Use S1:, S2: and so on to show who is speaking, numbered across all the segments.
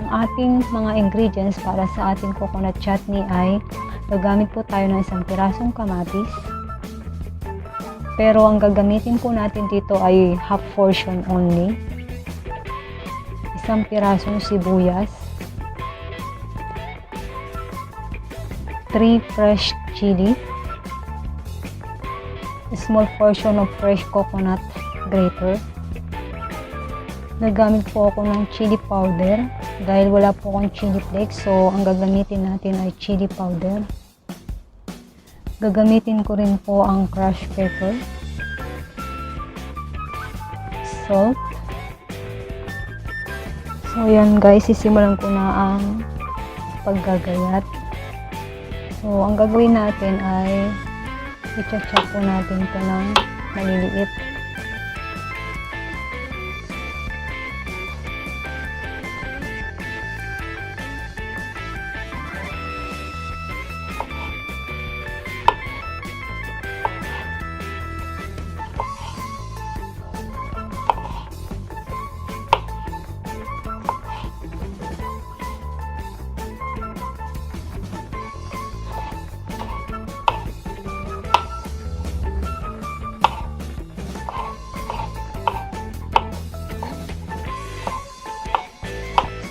S1: Ang ating mga ingredients para sa ating coconut chutney ay gagamit po tayo ng isang pirasong kamatis. Pero ang gagamitin po natin dito ay half portion only. Isang pirasong sibuyas. 3 fresh chili. A small portion of fresh coconut grater. Nagamit po ako ng chili powder dahil wala po akong chili flakes, so ang gagamitin natin ay chili powder. Gagamitin ko rin po ang crushed pepper, salt. So yan guys, sisimulan ko na ang paggagayat. So ang gagawin natin ay i-chop po natin ito ng maliliit.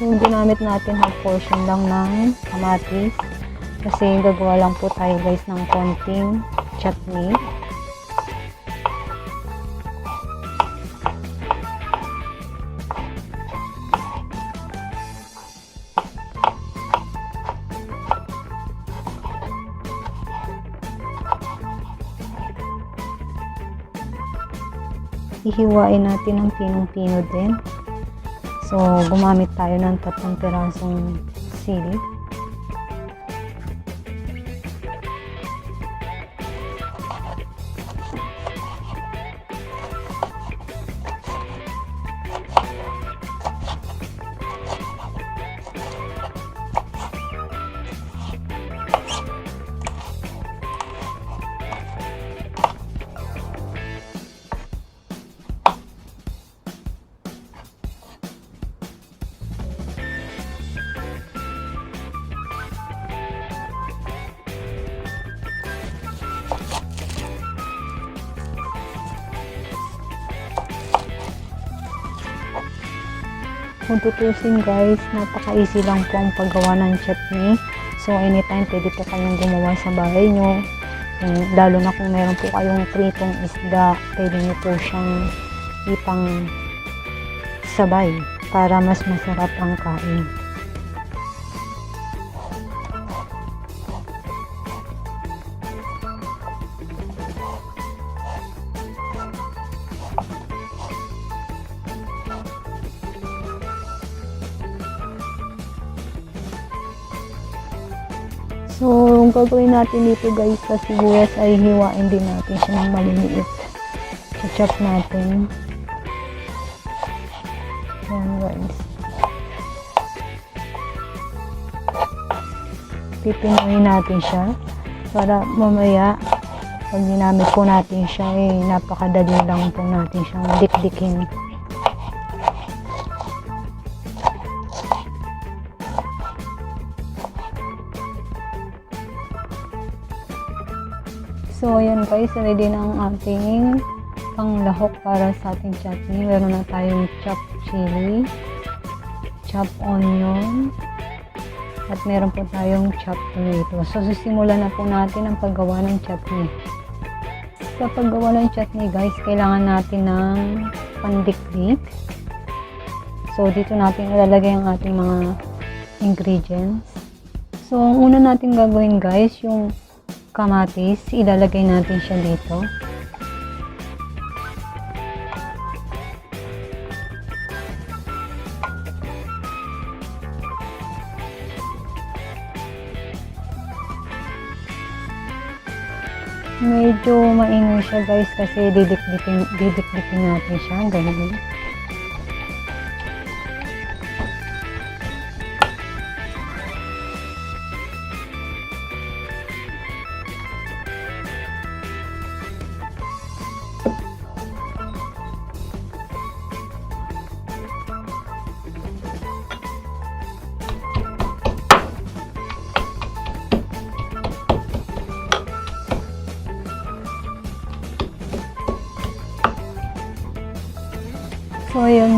S1: So, ginamit natin half portion lang ng kamatis kasi gagawa lang po tayo guys ng konting chutney. Hihiwain natin ng pinong-pino din. So, gumamit tayo ng 3 pirasong sili. Kung tutusin guys, napaka-easy lang po ang paggawa ng chutney. So anytime pwede po kayong gumawa sa bahay nyo. Lalo na kung meron po kayong pritong isda, pwede nyo po siyang ipang sabay para mas masarap ang kain. So, yung gagawin natin dito guys sa sibuyas ay hiwain din natin siya ng maliliit. I-chop natin. Yan guys. Pipinoy natin siya para mamaya pag ginamit po natin siya ay napakadali lang po natin siyang dikdikin. So, ayan guys, ready na ang ating panglahok para sa ating chutney. Meron na tayong chopped chili, chopped onion, at meron po tayong chopped tomato. So, sisimulan na po natin ang paggawa ng chutney. Sa paggawa ng chutney guys, kailangan natin ng pandikdik. So, dito natin ilalagay ang ating mga ingredients. So, ang una natin gagawin guys, yung kamatis, ilalagay natin siya dito. Medyo maingay siya guys kasi didikdikin natin siya. Ganun.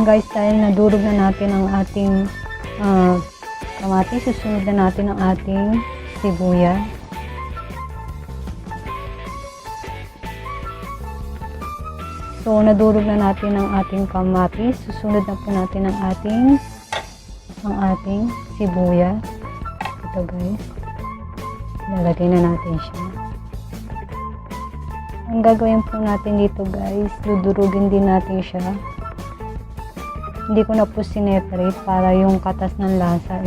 S1: guys, dahil nadurog na natin ang ating kamatis, susunod na natin ang ating sibuyas. So, nadurog na natin ang ating kamatis. Susunod na po natin ang ating sibuyas. Ito guys. Lalagay na natin siya. Ang gagawin po natin dito guys, dudurugin din natin siya. Hindi ko na po sineparate para yung katas ng lasa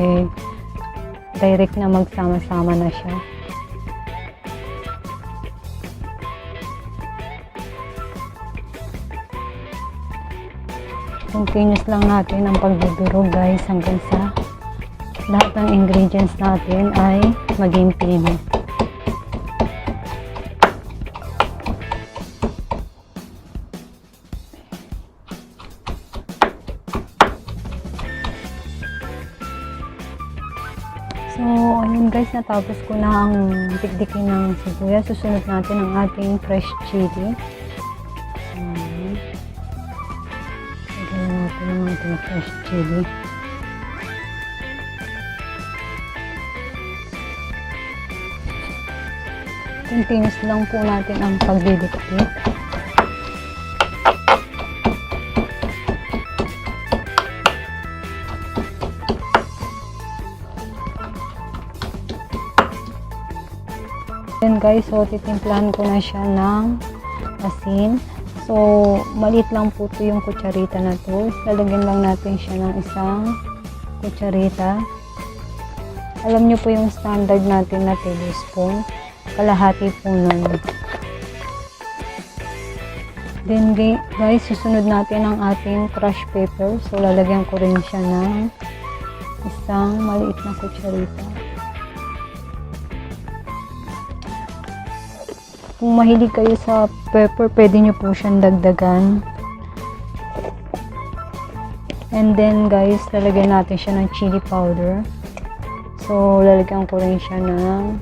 S1: direct na magsama-sama na siya. Continuous lang natin ang pagdudurog guys hanggang sa lahat ng ingredients natin ay maging pino. So, ayun guys, natapos ko na ang dikdikin ng sibuyas. Susunod natin ang ating fresh chili. Lagyan natin ang ating fresh chili. Continuous lang po natin ang pagdidikdik. Then guys, so titimplahan ko na siya ng asin. So, maliit lang po ito yung kutsarita na to. Lalagyan lang natin siya ng isang kutsarita. Alam nyo po yung standard natin na tablespoon. Kalahati po nun. Then guys, susunod natin ang ating crushed pepper. So, lalagyan ko rin siya ng isang maliit na kutsarita. Kung mahilig kayo sa pepper, pwede nyo po siyang dagdagan. And then guys, lalagyan natin siya ng chili powder. So, lalagyan ko rin siya ng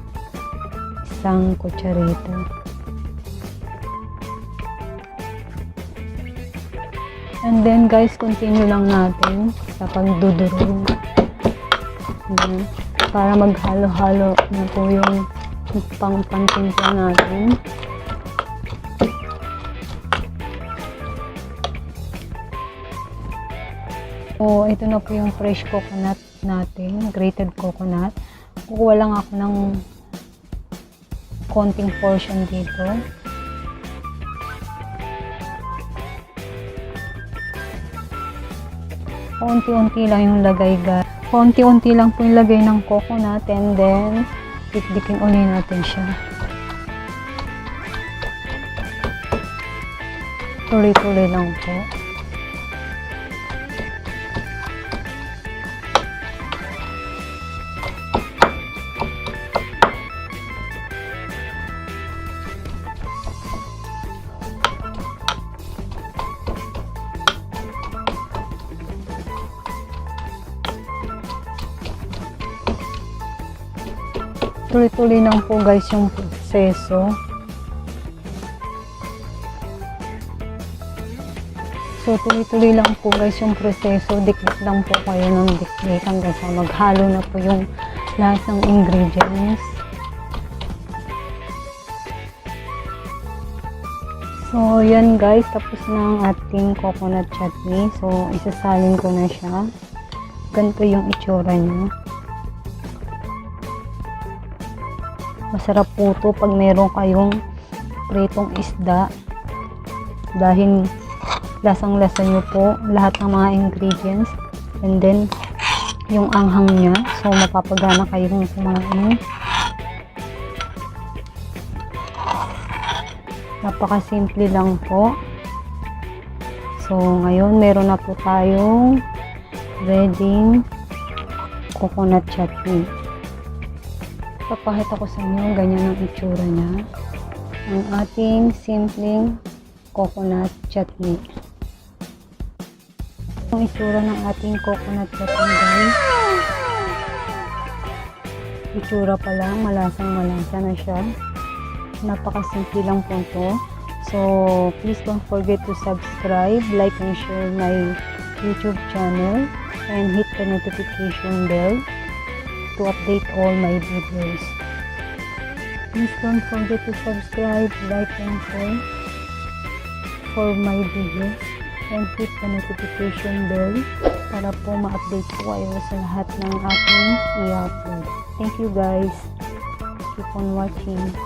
S1: isang kutsarita. And then guys, continue lang natin sa pagdudurog. Para maghalo-halo na po yung pang-pantimpla natin. So, ito na po yung fresh coconut natin, grated coconut. Kukuha lang ako ng konting portion dito. Konti-unti lang yung lagay guys. Konti-unti lang po yung lagay ng coconut, and then dikdikin ulit natin siya. Tuloy-tuloy lang po. Tuloy-tuloy lang po guys yung proseso. So, tuloy-tuloy lang po guys yung proseso. Dikdik lang po kayo ng dikdik hanggang sa maghalo na po yung lahat ng ingredients. So, yan guys. Tapos na ang ating coconut chutney. So, isasalin ko na siya. Ganito yung itsura niya. Masarap po ito pag meron kayong pritong isda. Dahil lasang-lasa nyo po lahat ng mga ingredients. And then, yung anghang niya. So, mapapagana kayong kumain. Napakasimple lang po. So, ngayon, meron na po tayong ready coconut chutney. Papakita ko sa inyo, ganyan ang itsura niya. Ang ating simpleng coconut chutney. Ang itsura ng ating coconut chutney guys. Itsura pa lang, malasang-malasa na siya. Napakasimple lang po ito. So, please don't forget to subscribe, like, and share my YouTube channel and hit the notification bell to update all my videos. Please don't forget to subscribe, like, and share for my videos and hit the notification bell para po ma-update po kayo sa lahat ng aking i-upload. Thank you guys. Keep on watching.